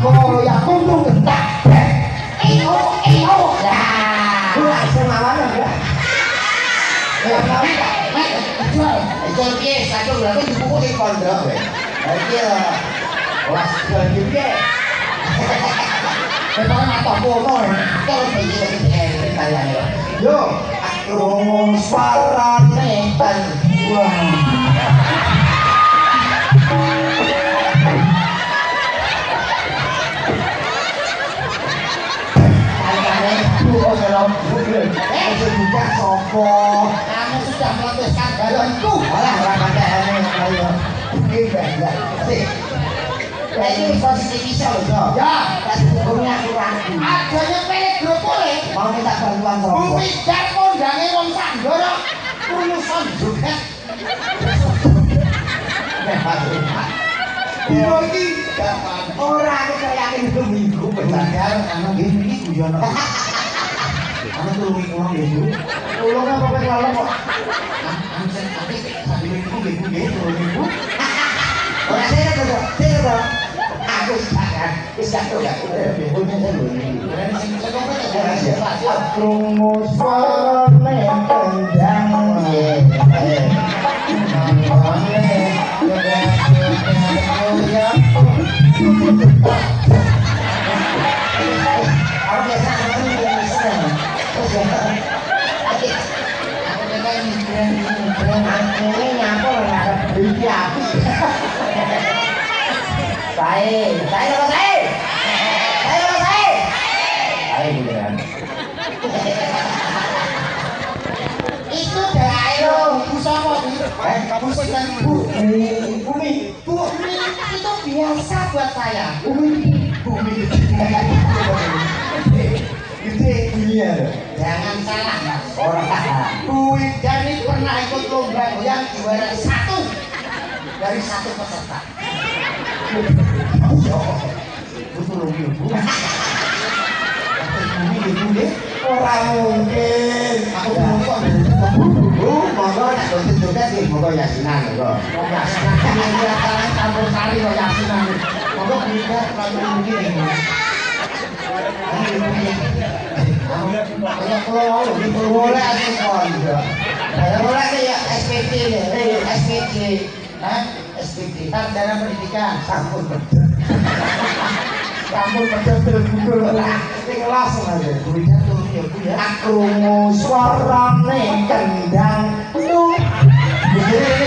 Goyang kudu gentak. Iyo. Lah, ku langsung awan ya. Jual piye satu berapa dibuku di pondok we. Iki was jual piye. Memang matok kono atur iki kayane. Yo, aku suarane ten. Wah. Sudah sopo kamu sudah memutuskan balonku malah orang kandang ayo ini banyak sih ini posisi bisa loh ya hukumnya aku ragu adanya pilih grup boleh mau minta bantuan sopo bumi dan kondangi wong sanggoro urusan juga ini orang saya yakin itu minggu benar karena ini guyon kamu tuh ngomong gitu, tolong apa kalau kok, amsen tapi sambil gitu, orang saya tuh, aku sekarang, ya, punya saya belum, aku musuhnya ini nyampe nggak beli api. Saya beneran. Itu daerah Kusama kamu sedang bumi itu biasa buat saya. Bumi itu dunia. Jangan salah mas. Orang Bumi Dani pernah ikut lomba yang juara 1 dari 1 peserta. Betul ibu. Bumi orang mungkin. Aku monggo nek boten juga sih monggo yasinan monggo. Yasinan ini campur sari kok yasinan. Monggo bisa kalau mungkin. Kayak kalau boleh ada kondo. Kalau boleh ya SPT SPT Sarjana Pendidikan sampun betul. Sampun betul kelas aja. Kuliah tuh ya. Aku suarane kendang tuh. Begini.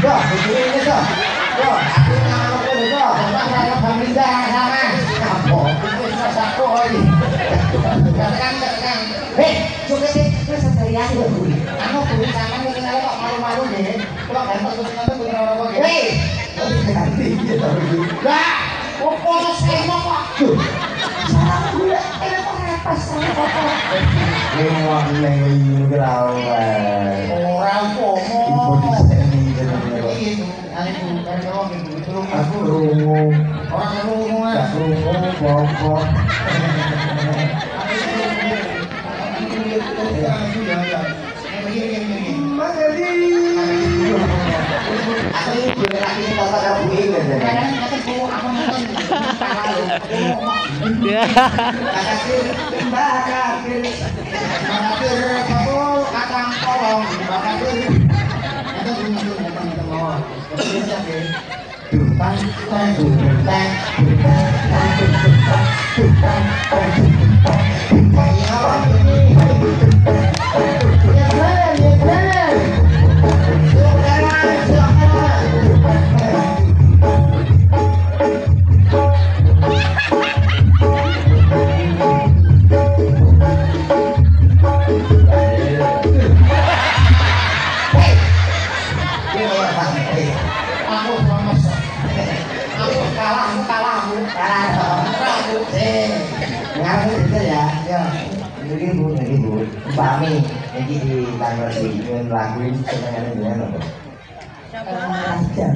Tuh. Aku nama saya Baminda sama. Apa? Satu lagi. Katakan. Coba sih, terus saya juga buli. Anu buli sama nih kenal kok malu-malu deh. Kalau ganteng terus nanti punya orang apa? Ganti gitu. Lah, pokoknya saya mau kok. Salah gue, apa salah apa? Lewat lewat gerawan. Orang komo. Ibu di sini jadi. Itu, aku rungu. Orang rungu ah. Rungu, bokok. Pami, ini di tanggal sini laguin semuanya dengan apa? Jam.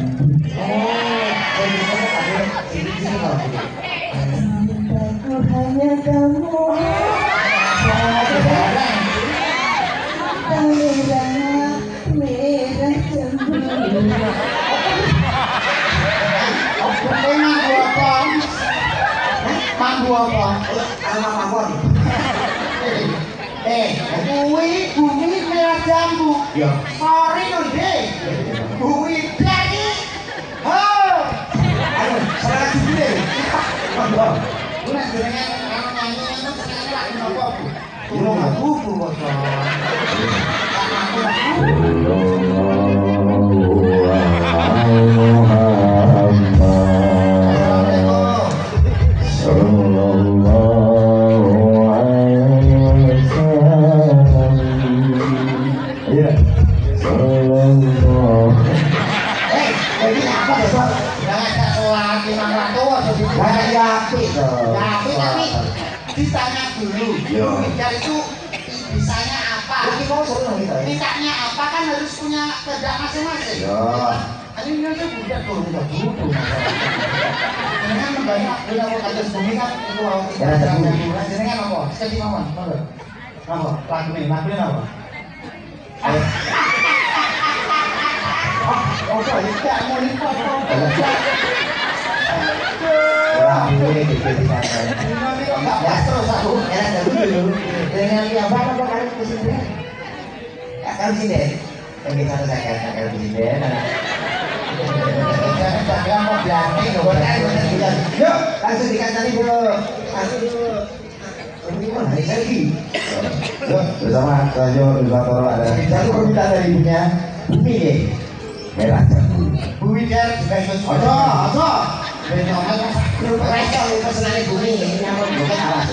Sini kalau aku hanya kamu. Merah cemburu. jambu apa? Aroma pawon. Kuwi bumi merah jambu. Iya. Sorry lho, Dek. Bumi daki. Ho. Ayo, serangan judulnya. Monggo. Ku nek jenenge nyanyi itu senenge lagu napa, Bu? Tulung aku Purwoso. Ditanya dulu, Wicca itu bisanya apa? Mintanya apa kan harus punya kehendak masing-masing. Ini aja budak turun ke buku. Ini kan banyak budak mau kados bumi kan itu mau jadi kan apa? Jadi mawon, monggo. Apa? Lagu ini apa? Oh, tidak mau lipat. Boleh dikatakan. Ya terus aku Enak dulu. dengan yang apa kali presiden? Akan sini. Yang kita rasakan akan presiden. Jangan mau belakang, Yuk, langsung dikatakan dulu. Langsung dulu. Gimana hari lagi? Bersama Radio Nusantara ada Satu permintaan dari ibunya. Bumi deh. merah jambu. Bu Wijar juga ikut. Ojo. Dari ngomong, Grup Resto pesenannya bumi. Ini apa bukan alas.